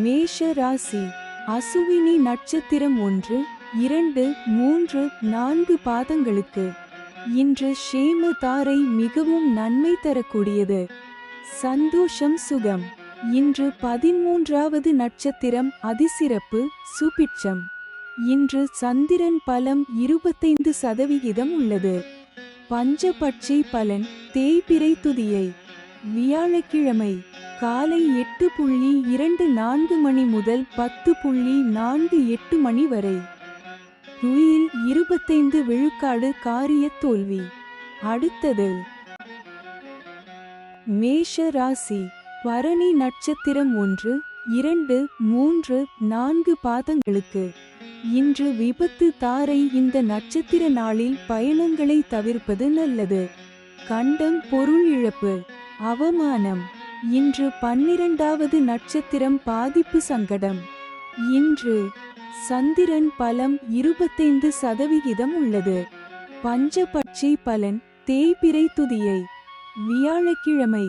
மேஷ ராசி. அசுவினி நட்சத்திரம் 1, 2, 3, 4 பாதங்களுக்கு இன்று ஷேம தாரை மிகவும் நன்மை தரக்கூடியது. சந்தோஷம் சுகம். இன்று 13வது நட்சத்திரம் அதிசிறப்பு சுபிட்சம். இன்று சந்திரன் பலம் 25% உள்ளது. பஞ்சபட்சி பலன் தேய்பிறை துதியை. வியாழக்கிழமை காலை 8:24 மணி முதல் 10:48 மணி வரை. துயில் 25 விழுக்காடு காரிய தோல்வி. அடுத்தது மேஷ ராசி. பரணி நட்சத்திரம் 1, 2, 3, 4 பாதங்களுக்கு இன்று விபத்து தாரை. இந்த நட்சத்திர நாளில் பயணங்களை தவிர்ப்பது நல்லது. கண்டம் பொருள் இழப்பு அவமானம். இன்று 12வது நட்சத்திரம் பாதிப்பு சங்கடம். இன்று சந்திரன் பலம் 25% உள்ளது. பஞ்சபட்சி பலன் தேய்பிறை துதியை. வியாழக்கிழமை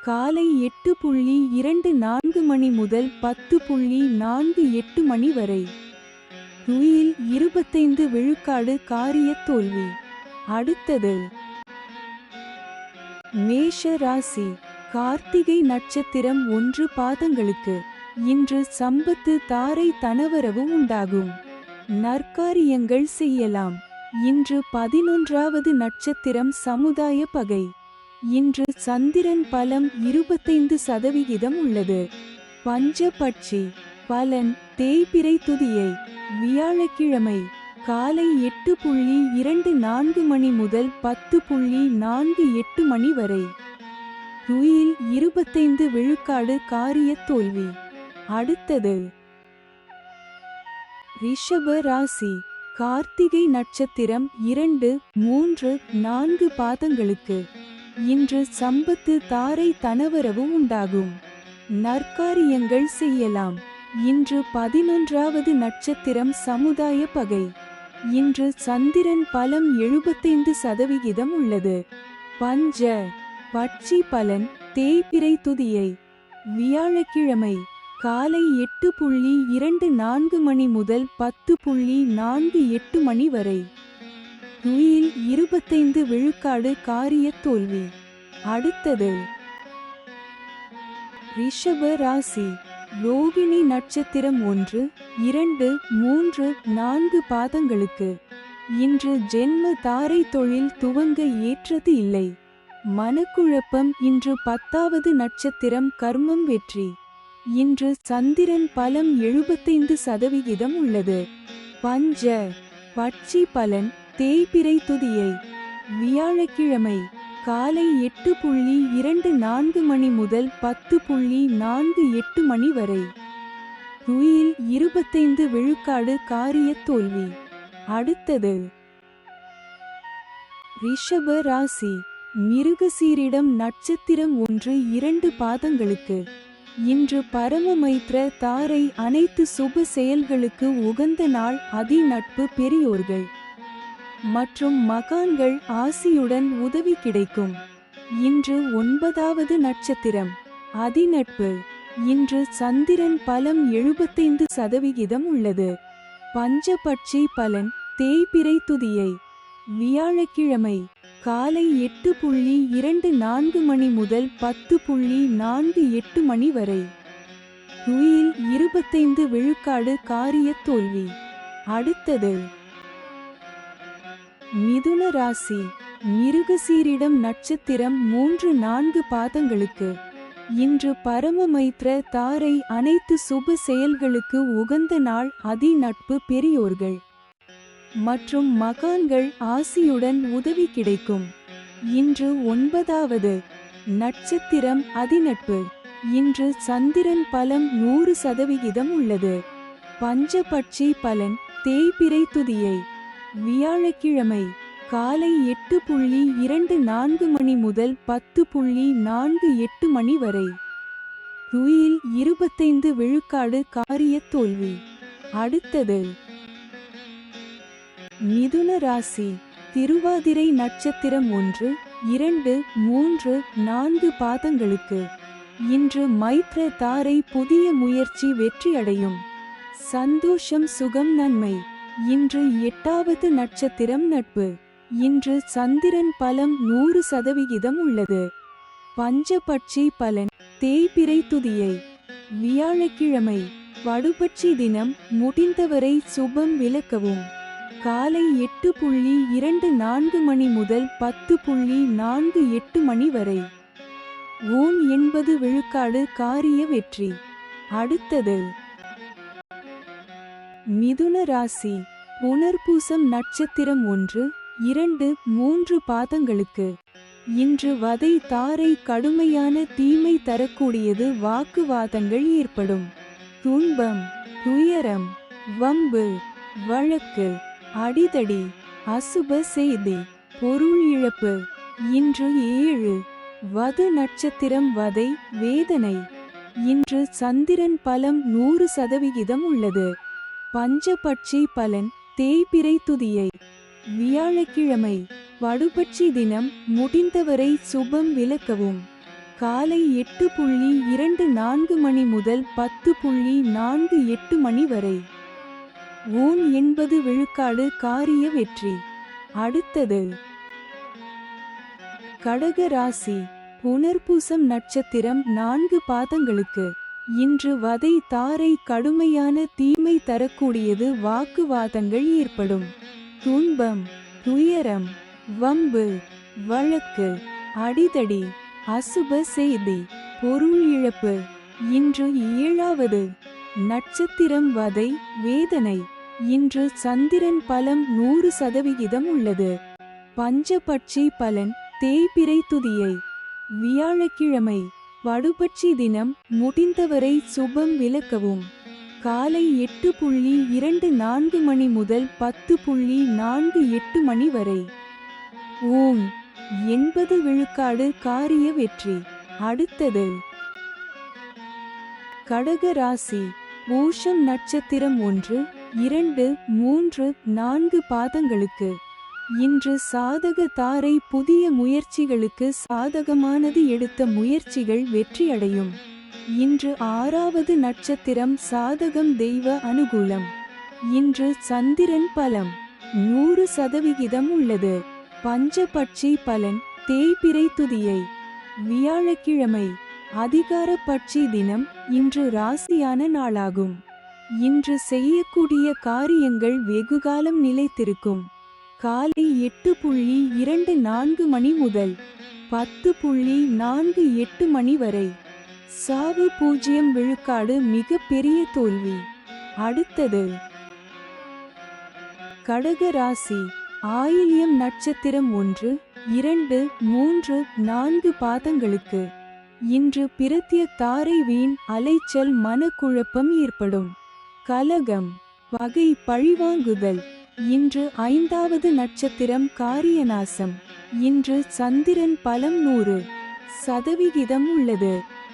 காலை 8:24 மணி முதல் 10:48 மணி வரை. துயில் 25 விழுக்காடு காரிய தோல்வி. அடுத்தது மேஷ ராசி. கார்த்திகை நட்சத்திரம் 1 பாதங்களுக்கு இன்று சம்பத்து தாரை தனவரவு உண்டாகும். நற்காரியங்கள் செய்யலாம். இன்று 11வது நட்சத்திரம் சமுதாய பகை. இன்று சந்திரன் பலம் 25% உள்ளது. பஞ்சபட்சி பலன் தேய்பிறை துதியை. வியாழக்கிழமை காலை 8:24 மணி முதல் 10:48 மணி வரை. துயில் 25 விழுக்காடு காரிய தோல்வி. அடுத்தது ரிஷப ராசி. கார்த்திகை நட்சத்திரம் 2, 3, 4 பாதங்களுக்கு இன்று சம்பத்து தாரை தனவரவு உண்டாகும். நற்காரியங்கள் செய்யலாம். இன்று 11வது நட்சத்திரம் சமுதாய பகை. இன்று சந்திரன் பலம் 75% உள்ளது. பஞ்ச பட்சி பலன் தேய்பிறை துதியை. வியாழக்கிழமை காலை 8:24 மணி முதல் 10:48 மணி வரை. துயில் 25 விழுக்காடு காரிய தோல்வி. அடுத்தது ரிஷப ராசி. ரோகிணி நட்சத்திரம் 1, 2, 3, 4 பாதங்களுக்கு இன்று ஜென்ம தாரை தொழில் துவங்க ஏற்றது இல்லை. மனக்குழப்பம். இன்று 10வது நட்சத்திரம் கர்மம் வெற்றி. இன்று சந்திரன் பலம் 75% உள்ளது. பஞ்ச பட்சி பலன் தேய்பிறை துதியை. வியாழக்கிழமை காலை 8:24 மணி முதல் 10:48 மணி வரை. துயில் 25 விழுக்காடு காரிய தோல்வி. அடுத்தது ரிஷப ராசி. மிருகசீரிடம் நட்சத்திரம் 1, 2 பாதங்களுக்கு இன்று பரமமைத்ர தாரை. அனைத்து சுப செயல்களுக்கு உகந்த நாள். அதி நட்பு பெரியோர்கள் மற்றும் மகான்கள் ஆசியுடன் உதவி கிடைக்கும். இன்று 9வது நட்சத்திரம் அதிநட்பு. இன்று சந்திரன் பலம் 75% உள்ளது. பஞ்சபட்சி பலன் தேய்பிறை துதியை. வியாழக்கிழமை காலை 8:24 மணி முதல் 10:48 மணி வரை. துயில் 25 விழுக்காடு காரிய தோல்வி. அடுத்தது மிதுன ராசி. மிருகசீரிடம் நட்சத்திரம் 3, 4 பாதங்களுக்கு இன்று பரமமைத்ர தாரை. அனைத்து சுப செயல்களுக்கு உகந்த நாள். அதி நட்பு பெரியோர்கள் மற்றும் மகான்கள் ஆசியுடன் உதவி கிடைக்கும். இன்று 9வது நட்சத்திரம் அதிநட்பு. இன்று சந்திரன் பலம் 100% உள்ளது. பஞ்சபட்சி பலன் தேய்பிறை துதியை. வியாழக்கிழமை காலை 8:24 மணி முதல் 10:48 மணி வரை. துயில் 25 விழுக்காடு காரிய தோல்வி. அடுத்தது மிதுன ராசி. திருவாதிரை நட்சத்திரம் 1, 2, 3, 4 பாதங்களுக்கு இன்று மைத்ர தாரை புதிய முயற்சி வெற்றியடையும். சந்தோஷம் சுகம் நன்மை. இன்று 8வது நட்சத்திரம் நட்பு. இன்று சந்திரன் பலம் 100% உள்ளது. பஞ்சபட்சி பலன் தேய்பிறை துதியை. வியாழக்கிழமை வடுபட்சி தினம். முடிந்தவரை சுபம் விலக்கவும். காலை 8:24 மணி முதல் 10:48 மணி வரை. ஓம் 80 விழுக்காடு காரிய வெற்றி. அடுத்தது மிதுன ராசி. புனர்பூசம் நட்சத்திரம் 1, 2, 3 பாதங்களுக்கு. இன்று வதை தாரை கடுமையான தீமை தரக்கூடியது. வாக்குவாதங்கள் ஏற்படும். துன்பம், துயரம், வம்பு, வழக்கு, அடிதடி, அசுப செய்தி, பொருள் இழப்பு. இன்று 7 வது நட்சத்திரம் வதை வேதனை. இன்று சந்திரன் பலம் 100% உள்ளது. பஞ்சபட்சி பலன் தேய்பிறை துதியை. வியாழக்கிழமை வடுபட்சி தினம். முடிந்தவரை சுபம் விலக்கவும். காலை 8:24 மணி முதல் 10:48 மணி வரை. ஓம் 80 விழுக்காடு காரிய வெற்றி. அடுத்தது கடக ராசி. புனர்பூசம் நட்சத்திரம் 4 பாதங்களுக்கு. இன்று வதை தாரை கடுமையான தீமை தரக்கூடியது. வாக்குவாதங்கள் ஏற்படும். துன்பம், துயரம், வம்பு, வழக்கு, அடிதடி, அசுப செய்தி, பொருள் இழப்பு. இன்று 7வது நட்சத்திரம் வதை வேதனை. இன்று சந்திரன் பலம் 100% உள்ளது. பஞ்சபட்சி பலன் தேய்பிறை துதியை. வியாழக்கிழமை வடுபட்சி தினம். முடிந்தவரை சுபம் விலக்கவும். காலை 8:24 மணி முதல் 10:48 மணி வரை. ஓம் 80 விழுக்காடு காரிய வெற்றி. அடுத்தது கடக ராசி. பூஷம் நட்சத்திரம் 1, 2, 3, 4 பாதங்களுக்கு. இன்று சாதக தாரை புதிய முயற்சிகளுக்கு சாதகமானது. எடுத்த முயற்சிகள் வெற்றியடையும். இன்று 6வது நட்சத்திரம் சாதகம் தெய்வ அனுகூலம். இன்று சந்திரன் பலம் 100% உள்ளது. பஞ்சபட்சி பலன் தேய்பிறை துதியை. வியாழக்கிழமை அதிகார பட்சி தினம். இன்று ராசியான நாளாகும். இன்று செய்யக்கூடிய காரியங்கள் வெகுகாலம் நிலைத்திருக்கும். காலை 8:24 மணி முதல் 10:48 மணி வரை. சாவு 0 விழுக்காடு மிக பெரிய தோல்வி. அடுத்தது கடக ராசி. ஆயில்யம் நட்சத்திரம் 1, 2, 3, 4 பாதங்களுக்கு. இன்று பிரத்ய தாரை வீண் அலைச்சல் மனக்குழப்பம் ஏற்படும். கலகம், பகை, பழிவாங்குதல். இன்று 5வது நட்சத்திரம் காரியநாசம். இன்று சந்திரன் பலம் 100% உள்ளது.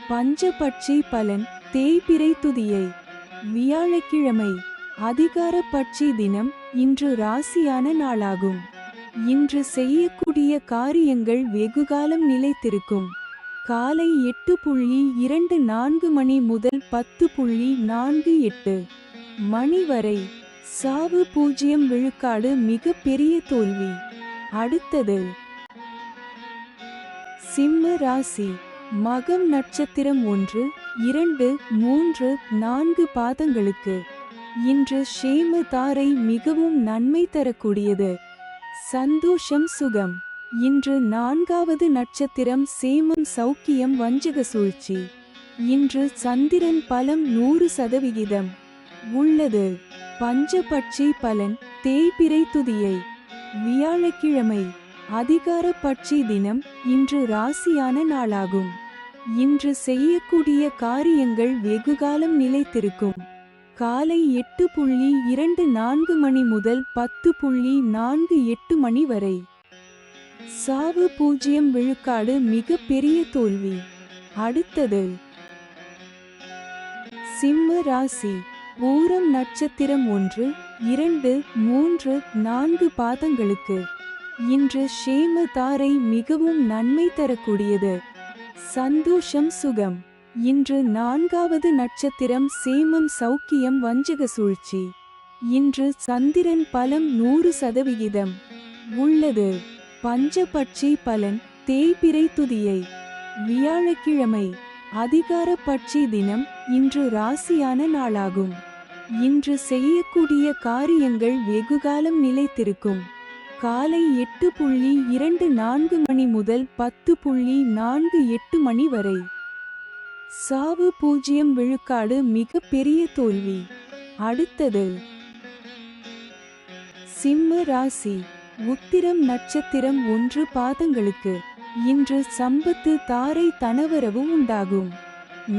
பஞ்சபட்சி பலன் தேய்பிறை துதியை. வியாழக்கிழமை அதிகார பட்சி தினம். இன்று ராசியான நாளாகும். இன்று செய்யக்கூடிய காரியங்கள் வெகுகாலம் நிலைத்திருக்கும். காலை 8:24 மணி முதல் 10:48 மணி வரை. சாவு 0 விழுக்காடு மிக பெரிய தோல்வி. அடுத்தது சிம்ம ராசி. மகம் நட்சத்திரம் 1, 2, 3, 4 பாதங்களுக்கு. இன்று ஷேம தாரை மிகவும் நன்மை தரக்கூடியது. சந்தோஷம் சுகம். இன்று 4வது நட்சத்திரம் சேமம் சௌக்கியம் வஞ்சக சூழ்ச்சி. இன்று சந்திரன் பலம் 100% உள்ளது. பஞ்சபட்சி பலன் தேய்பிறை துதியை. வியாழக்கிழமை அதிகார பட்சி தினம். இன்று ராசியான நாளாகும். இன்று செய்யக்கூடிய காரியங்கள் வெகுகாலம் நிலைத்திருக்கும். காலை 8:24 மணி முதல் 10:48 மணி வரை. சாவு 0 விழுக்காடு மிக பெரிய தோல்வி. அடுத்தது சிம்ம ராசி. பூரம் நட்சத்திரம் 1, 2, 3, 4 பாதங்களுக்கு. இன்று ஷேம தாரை மிகவும் நன்மை தரக்கூடியது. சந்தோஷம் சுகம். இன்று 4வது நட்சத்திரம் சேமம் சௌக்கியம் வஞ்சக சூழ்ச்சி. இன்று சந்திரன் பலம் 100% உள்ளது. பஞ்சபட்சி பலன் தேய்பிறை துதியை. வியாழக்கிழமை அதிகார பட்சி தினம். இன்று ராசியான நாளாகும். இன்று செய்யக்கூடிய காரியங்கள் வெகுகாலம் நிலைத்திருக்கும். காலை 8:24 மணி முதல் 10:48 மணி வரை. சாவு 0 விழுக்காடு மிக பெரிய தோல்வி. அடுத்தது சிம்ம ராசி. உத்திரம் நட்சத்திரம் 1 பாதங்களுக்கு. இன்று சம்பத்து தாரை தனவரவு உண்டாகும்.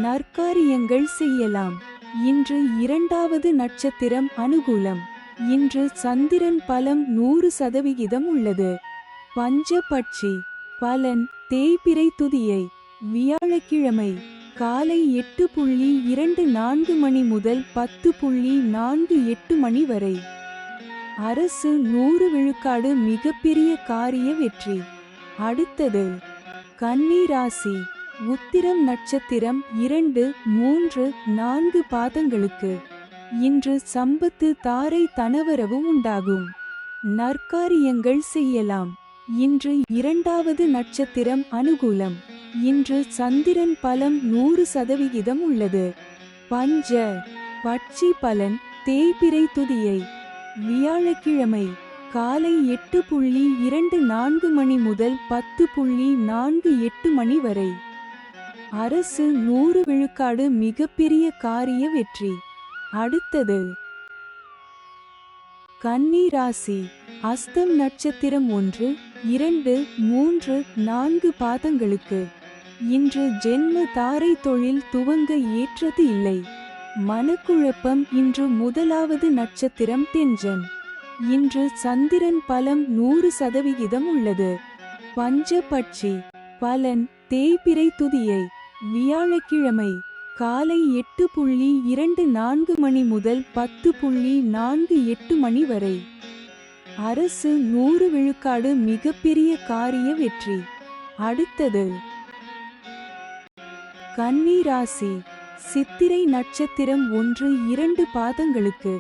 நற்காரியங்கள் செய்யலாம். இன்று 2வது நட்சத்திரம் அனுகூலம். இன்று சந்திரன் பலம் 100% உள்ளது. பஞ்சபட்சி பலன் தேய்பிறை துதியை. வியாழக்கிழமை காலை 8:24 மணி முதல் 10:48 மணி வரை. அரசு 100 விழுக்காடு மிகப்பெரிய காரிய வெற்றி. அடுத்தது கன்னி ராசி. உத்திரம் நட்சத்திரம் 2, 3, 4 பாதங்களுக்கு. இன்று சம்பத்து தாரை தனவரவு உண்டாகும். நற்காரியங்கள் செய்யலாம். இன்று 2வது நட்சத்திரம் அனுகூலம். இன்று சந்திரன் பலம் 100% உள்ளது. பஞ்ச பட்சி பலன் தேய்பிறை துதியை. வியாழக்கிழமை காலை 8:24 மணி முதல் 10:48 மணி வரை. அரசு 100 விழுக்காடு மிகப்பெரிய காரிய வெற்றி. அடுத்தது கன்னி ராசி. அஸ்தம் நட்சத்திரம் 1, 2, 3, 4 பாதங்களுக்கு. இன்று ஜென்ம தாரை தொழில் துவங்க ஏற்றது இல்லை. மனக்குழப்பம். இன்று 1வது நட்சத்திரம் தெஞ்சன். இன்று சந்திரன் பலம் 100% உள்ளது. பஞ்சபட்சி பலன் தேய்பிறை துதியை. வியாழக்கிழமை காலை 8:24 மணி முதல் 10:48 மணி வரை. அரசு 100 விழுக்காடு மிகப்பெரிய காரிய வெற்றி. அடுத்தது கன்னி ராசி. சித்திரை நட்சத்திரம் 1, 2 பாதங்களுக்கு.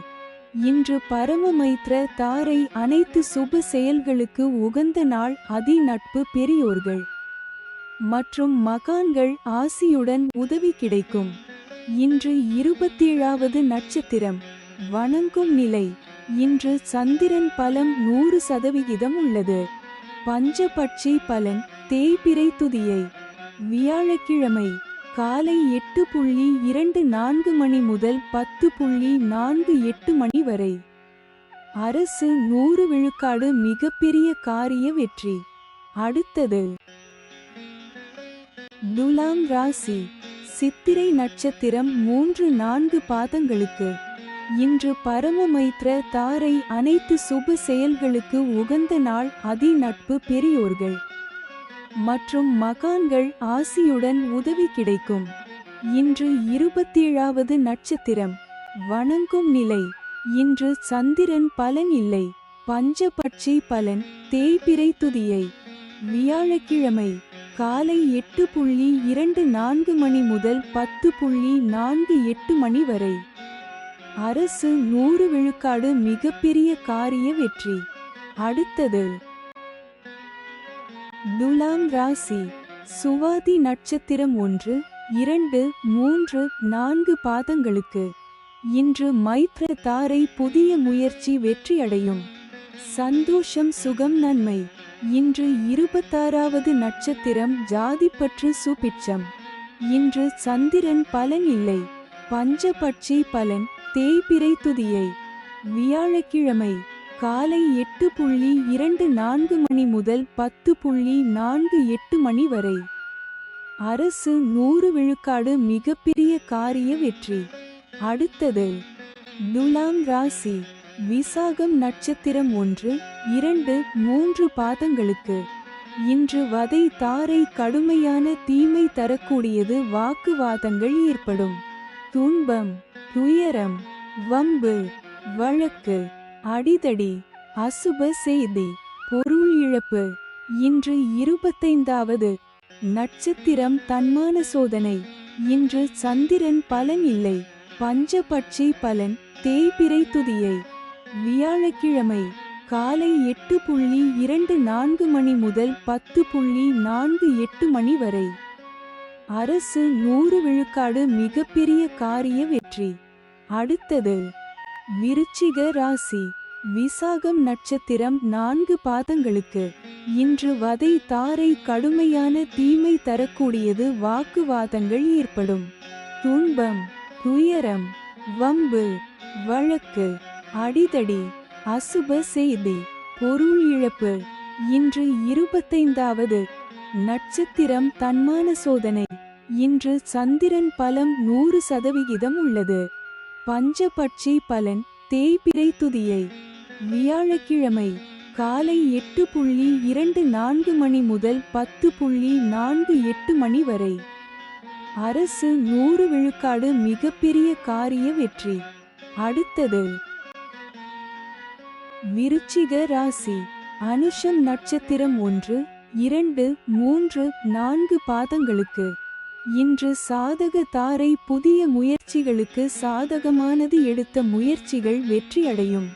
இன்று பரமமைத்ர தாரை அனைத்து சுப செயல்களுக்கு உகந்த நாள். அதி நட்பு பெரியோர்கள் மற்றும் மகான்கள் ஆசியுடன் உதவி கிடைக்கும். இன்று 27வது நட்சத்திரம் வணங்கும் நிலை. இன்று சந்திரன் பலம் 100% உள்ளது. பஞ்சபட்சி பலன் தேய்பிறை துதியை. வியாழக்கிழமை காலை 8:24 மணி முதல் 10:48 மணி வரை. அரசு 100 விழுக்காடு மிகப்பெரிய காரிய வெற்றி. அடுத்தது துலாம் ராசி. சித்திரை நட்சத்திரம் 3, 4 பாதங்களுக்கு. இன்று பரமமைத்ர தாரை அனைத்து சுப செயல்களுக்கு உகந்த நாள். அதி நட்பு பெரியோர்கள் மற்றும் மகான்கள் ஆசியுடன் உதவி கிடைக்கும். இன்று 27வது நட்சத்திரம் வணங்கும் நிலை. இன்று சந்திரன் பலன் இல்லை. பஞ்சபட்சி பலன் தேய்பிறை துதியை. வியாழக்கிழமை காலை 8:24 மணி முதல் 10:48 மணி வரை. அரசு 100 விழுக்காடு மிகப்பெரிய காரிய வெற்றி. அடுத்தது துலாம் ராசி. சுவாதி நட்சத்திரம் 1, 2, 3, 4 பாதங்களுக்கு. இன்று மைத்ர தாரை புதிய முயற்சி வெற்றியடையும். சந்தோஷம் சுகம் நன்மை. இன்று 26வது நட்சத்திரம் ஜாதிப்பற்று சுபிட்சம். இன்று சந்திரன் பலன் இல்லை. பஞ்சபட்சி பலன் தேய்பிறை துதியை. வியாழக்கிழமை காலை 8:24 மணி முதல் 10:48 மணி வரை. அரசு 100 விழுக்காடு மிகப்பெரிய காரிய வெற்றி. அடுத்தது துலாம் ராசி. விசாகம் நட்சத்திரம் 1, 2, 3 பாதங்களுக்கு. இன்று வதை தாரை கடுமையான தீமை தரக்கூடியது. வாக்குவாதங்கள் ஏற்படும். துன்பம் துயரம் வம்பு வழக்கு அடிதடி அசுப செய்தி பொருள் இழப்பு. இன்று 25வது நட்சத்திரம் தன்மான சோதனை. இன்று சந்திரன் பலன் இல்லை. பஞ்சபட்சி பலன் தேய்பிறை துதியை. வியாழக்கிழமை காலை 8:24 மணி முதல் 10:48 மணி வரை. அரசு 100 விழுக்காடு மிகப்பெரிய காரிய வெற்றி. அடுத்தது விருச்சிக ராசி. விசாகம் நட்சத்திரம் 4 பாதங்களுக்கு. இன்று வதை தாரை கடுமையான தீமை தரக்கூடியது. வாக்குவாதங்கள் ஏற்படும். துன்பம், துயரம், வம்பு, வழக்கு, அடிதடி, அசுப செய்தி, பொருள் இழப்பு. இன்று 25வது நட்சத்திரம் தன்மான சோதனை. இன்று சந்திரன் பலம் 100% உள்ளது. பஞ்சபட்சி பலன் தேய்பிறை துதியை. வியாழக்கிழமை காலை 8:24 மணி முதல் 10:48 மணி வரை. அரசு 100 விழுக்காடு மிகப்பெரிய காரிய வெற்றி. அடுத்தது விருச்சிக ராசி. அனுஷம் நட்சத்திரம் 1, 2, 3, 4 பாதங்களுக்கு. இன்று சாதக தாரை புதிய முயற்சிகளுக்கு சாதகமானது. எடுத்த முயற்சிகள் வெற்றியடையும்.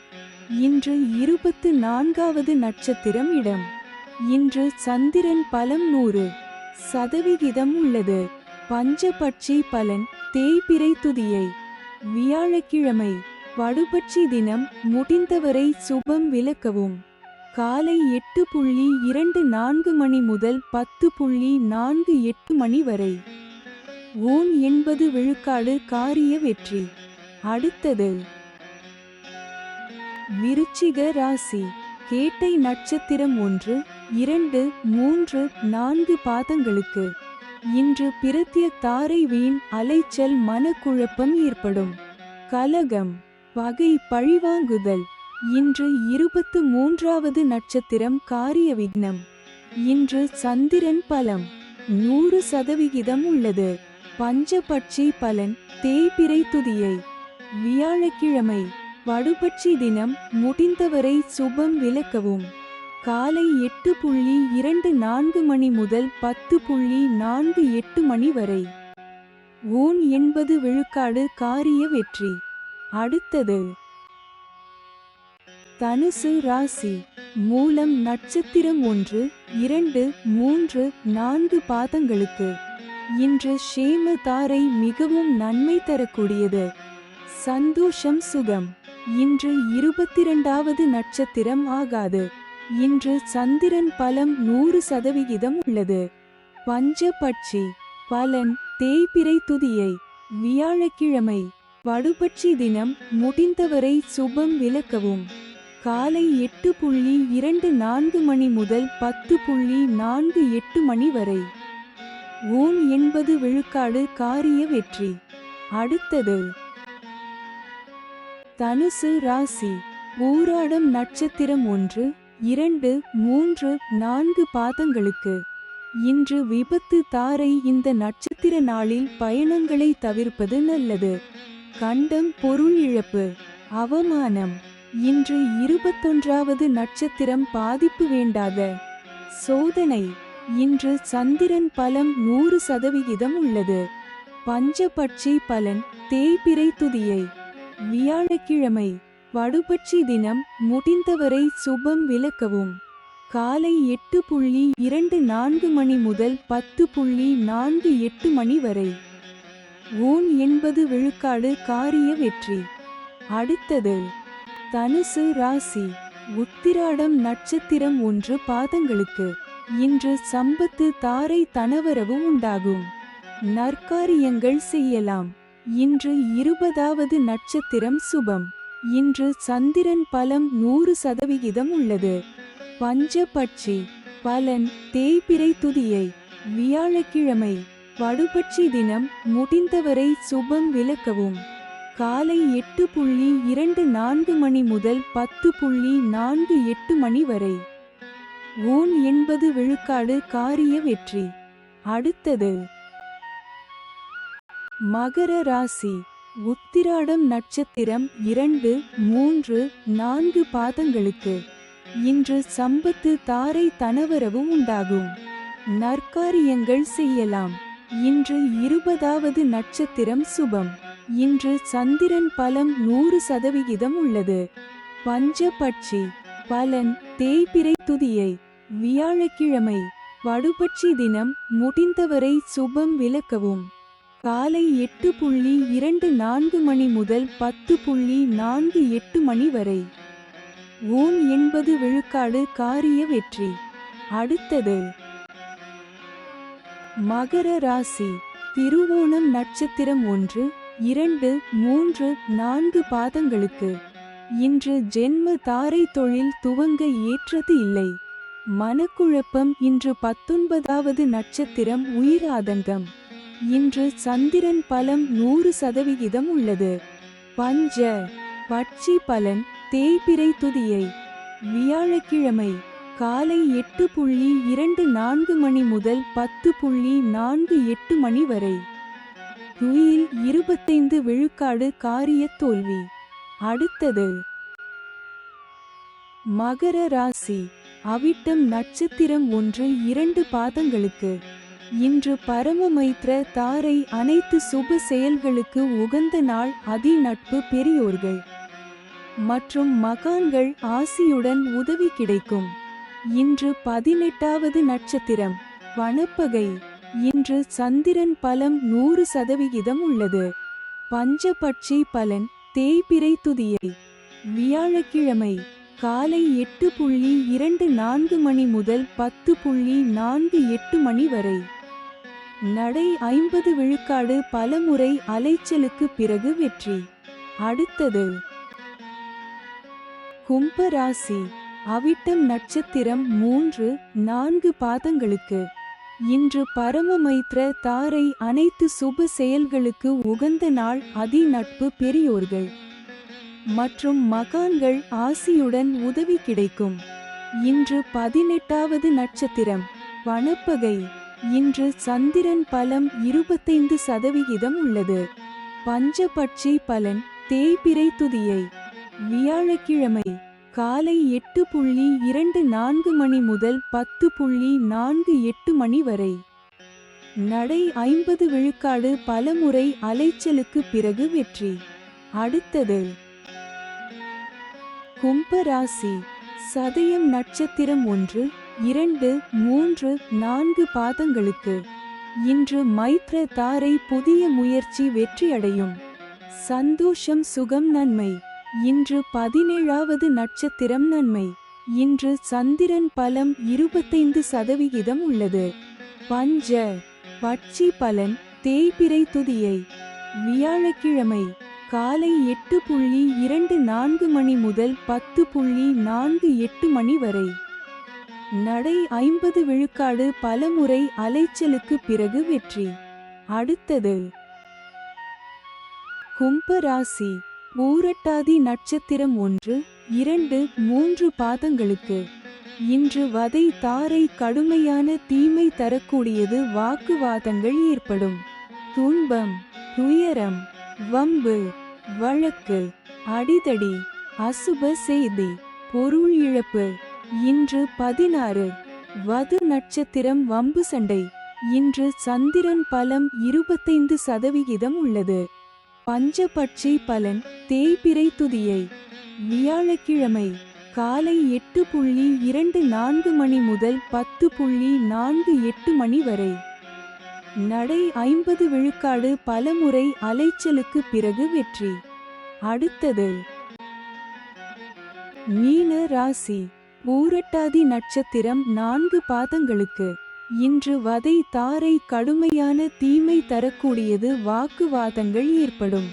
இன்று 24வது நட்சத்திரம் இடம். இன்று சந்திரன் பலம் 100% உள்ளது. பஞ்சபட்சி பலன் தேய்பிறை துதியை. வியாழக்கிழமை படுபட்சி தினம். முடிந்தவரை சுபம் விலக்கவும். காலை 8:24 மணி முதல் 10:48 மணி வரை. 80 விழுக்காடு காரிய வெற்றி. அடுத்தது விருச்சிக ராசி. கேட்டை நட்சத்திரம் 1, 2, 3, 4 பாதங்களுக்கு. இன்று பிரத்ய தாரை வீண் அலைச்சல். மனக்குழப்பம் ஏற்படும். கலகம், பகை, பழிவாங்குதல். இன்று 23வது நட்சத்திரம் காரிய விக்னம். இன்று சந்திரன் பலம் 100% உள்ளது. பஞ்சபட்சி பலன் தேய்பிறை துதியை. வியாழக்கிழமை படுபட்சி தினம். முடிந்தவரை சுபம் விலக்கவும். காலை 8:24 மணி முதல் 10:48 மணி வரை. 80 விழுக்காடு காரிய வெற்றி. அடுத்தது தனுசு ராசி. மூலம் நட்சத்திரம் 1, 2, 3, 4 பாதங்களுக்கு. இன்று ஷேம தாரை மிகவும் நன்மை தரக்கூடியது. சந்தோஷம், சுகம். இன்று 22வது நட்சத்திரம் ஆகாது. இன்று சந்திரன் பலம் 100% உள்ளது. பஞ்சபட்சி பலன் தேய்பிறை துதியை. வியாழக்கிழமை படுபட்சி தினம். முடிந்தவரை சுபம் விலக்கவும். காலை 8:24 மணி முதல் 10:48 மணி வரை. 80 விழுக்காடு காரிய வெற்றி. அடுத்தது தனுசு ராசி. ஊராடம் நட்சத்திரம் 1, 2, 3, 4 பாதங்களுக்கு. இன்று விபத்து தாரை. இந்த நட்சத்திர நாளில் பயணங்களை தவிர்ப்பது நல்லது. கண்டம், பொருள் இழப்பு, அவமானம். இன்று 21வது நட்சத்திரம் பாதிப்பு வேண்டாத சோதனை. இன்று சந்திரன் பலம் 100% உள்ளது. பஞ்சபட்சி பலன் தேய்பிறை துதியை. வியாழக்கிழமை படுபட்சி தினம். முடிந்தவரை சுபம் விலக்கவும். காலை 8:24 மணி முதல் 10:48 மணி வரை. 80 விழுக்காடு காரிய வெற்றி. அடுத்தது தனுசு ராசி. உத்திராடம் நட்சத்திரம் 1 பாதங்களுக்கு. இன்று சம்பத்து தாரை. தனவரவு உண்டாகும். நற்காரியங்கள் செய்யலாம். இன்று 20வது நட்சத்திரம் சுபம். இன்று சந்திரன் பலம் 100% உள்ளது. பஞ்சபட்சி பலன் தேய்பிறை துதியை. வியாழக்கிழமை படுபட்சி தினம். முடிந்தவரை சுபம் விலக்கவும். காலை 8:24 மணி முதல் 10:48 மணி வரை. 80 விழுக்காடு காரிய வெற்றி. அடுத்தது மகர ராசி. உத்திராடம் நட்சத்திரம் 2, 3, 4 பாதங்களுக்கு. இன்று சம்பத்து தாரை. தனவரவு உண்டாகும். நற்காரியங்கள் செய்யலாம். இன்று 20வது நட்சத்திரம் சுபம். இன்று சந்திரன் பலம் 100% உள்ளது. பஞ்சபட்சி பலன் தேய்பிறை துதியை வியாழக்கிழமை. படுபட்சி தினம் முடிந்தவரை சுபம் விலக்கவும். காலை 8:24 மணி முதல் 10:48 மணி வரை. ஓம் 80 விழுக்காடு காரிய வெற்றி. அடுத்தது மகர ராசி. திருவோணம் நட்சத்திரம் 1, 2, 3, 4 பாதங்களுக்கு. இன்று ஜென்ம தாரை தொழில் துவங்க ஏற்றது இல்லை. மனக்குழப்பம். இன்று 19வது நட்சத்திரம் உயிர் ஆதங்கம். இன்று சந்திரன் பலம் 100% உள்ளது. பஞ்ச பட்சி பலன் தேய்பிறை துதியை வியாழக்கிழமை. காலை 8:24 மணி முதல் 10:48 மணி வரை. துயில் 25 விழுக்காடு காரிய தோல்வி. அடுத்தது மகர ராசி. அவிட்டம் நட்சத்திரம் 1, 2 பாதங்களுக்கு. இன்று பரமமைத்ர தாரை அனைத்து சுப செயல்களுக்கு உகந்த நாள். அதி நட்பு பெரியோர்கள் மற்றும் மகான்கள் ஆசியுடன் உதவி கிடைக்கும். இன்று 18வது நட்சத்திரம் வனப்பகை. இன்று சந்திரன் பலம் 100% உள்ளது. பஞ்சபட்சி பலன் தேய்பிறை துதியை வியாழக்கிழமை. காலை 8:24 மணி முதல் 10:48 மணி வரை. நடை 50 விழுக்காடு பலமுறை அலைச்சலுக்கு பிறகு வெற்றி. அடுத்தது கும்பராசி. அவிட்டம் நட்சத்திரம் 3, 4 பாதங்களுக்கு. இன்று பரமமைத்ர தாரை அனைத்து சுப செயல்களுக்கு உகந்த நாள். அதி நட்பு பெரியோர்கள் மற்றும் மகான்கள் ஆசியுடன் உதவி கிடைக்கும். இன்று 18வது நட்சத்திரம் வனப்பகை. இன்று சந்திரன் பலம் 25% உள்ளது. பஞ்சபட்சி பலன் தேய்பிறை துதியை வியாழக்கிழமை. காலை 8:24 மணி முதல் 10:48 மணி வரை. நடை 50 விழுக்காடு பலமுறை அலைச்சலுக்கு பிறகு வெற்றி. அடுத்தது கும்பராசி. சதயம் நட்சத்திரம் 1, 2, 3, 4 பாதங்களுக்கு. இன்று மைத்ர தாரை புதிய முயற்சி வெற்றியடையும். சந்தோஷம் சுகம் நன்மை. இன்று 17வது நட்சத்திரம் நன்மை. இன்று சந்திரன் பலம் 25% உள்ளது. பஞ்ச பட்சி பலன் தேய்பிறை துதியை வியாழக்கிழமை. காலை 8:24 மணி முதல் 10:48 மணி வரை. நடை 50 விழுக்காடு பலமுறை அலைச்சலுக்கு பிறகு வெற்றி. அடுத்தது கும்பராசி. பூரட்டாதி நட்சத்திரம் 1, 2, 3 பாதங்களுக்கு. இன்று வதை தாரை கடுமையான தீமை தரக்கூடியது. வாக்குவாதங்கள் ஏற்படும். துன்பம் துயரம் வம்பு வழக்கு அடிதடி அசுப செய்தி பொருள் இழப்பு. இன்று 16 வது நட்சத்திரம் வம்பு சண்டை. இன்று சந்திரன் பலம் 25% உள்ளது. பஞ்சபட்சி பலன் தேய்பிறை துதியை வியாழக்கிழமை. காலை 8:24 மணி முதல் 10:48 மணி வரை. நடை 50 விழுக்காடு பலமுறை அலைச்சலுக்கு பிறகு வெற்றி. அடுத்தது மீன ராசி. பூரட்டாதி நட்சத்திரம் 4 பாதங்களுக்கு. இன்று வதை தாரை கடுமையான தீமை தரக்கூடியது. வாக்குவாதங்கள் ஏற்படும்.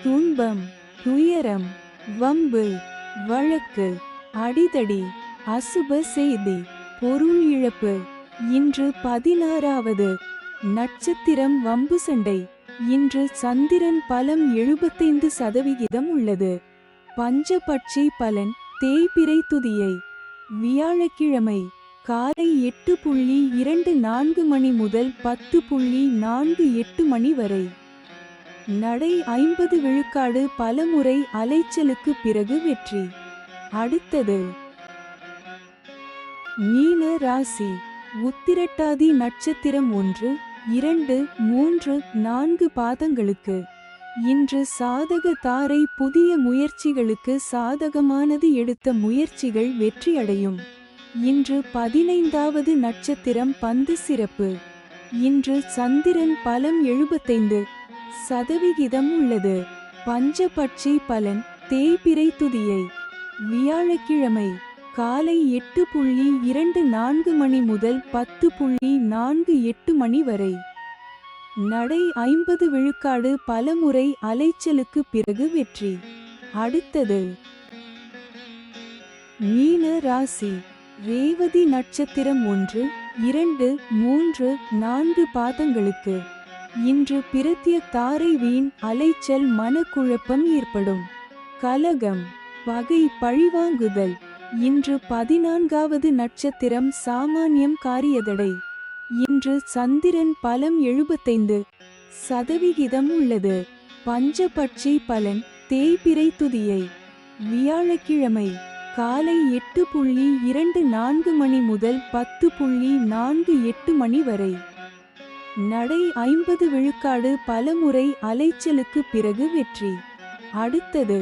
துன்பம் துயரம் வம்பு வழக்கு அடிதடி அசுப செய்தி பொருள் இழப்பு. இன்று 16வது நட்சத்திரம் வம்பு சண்டை. இன்று சந்திரன் பலம் 75% உள்ளது. பஞ்சபட்சி பலன் தேய்பிறை துதியை வியாழக்கிழமை. காலை 8:24 மணி முதல் 10:48 மணி வரை. நடை 50 விழுக்காடு பலமுறை அலைச்சலுக்கு பிறகு வெற்றி. அடுத்தது மீன ராசி. உத்திரட்டாதி நட்சத்திரம் 1, 2, 3, 4 பாதங்களுக்கு. இன்று சாதக தாரை புதிய முயற்சிகளுக்கு சாதகமானது. எடுத்த முயற்சிகள் வெற்றியடையும். இன்று 15வது நட்சத்திரம் பந்து சிறப்பு. இன்று சந்திரன் பலம் 75% உள்ளது. பஞ்சபட்சி பலன் தேய்பிறை துதியை. வியாழக்கிழமை காலை 8:24 மணி முதல் 10:48 மணி வரை. நடை 50 விழுக்காடு. பலமுறை அலைச்சலுக்கு பிறகு வெற்றி. அடுத்தது மீன ராசி. ரேவதி நட்சத்திரம் 1, 2, 3, 4 பாதங்களுக்கு. இன்று பிரத்ய தாரை வீண் அலைச்சல். மனக்குழப்பம் ஏற்படும். கலகம் பகை பழிவாங்குதல். இன்று 14வது நட்சத்திரம் சாமானியம். காரியதடை. இன்று சந்திரன் பலம் 75% உள்ளது. பஞ்சபட்சி பலன் தேய்பிறை துதியை. வியாழக்கிழமை காலை 8:24 மணி முதல் 10:48 மணி வரை. நடை 50 விழுக்காடு. பலமுறை அலைச்சலுக்கு பிறகு வெற்றி. அடுத்தது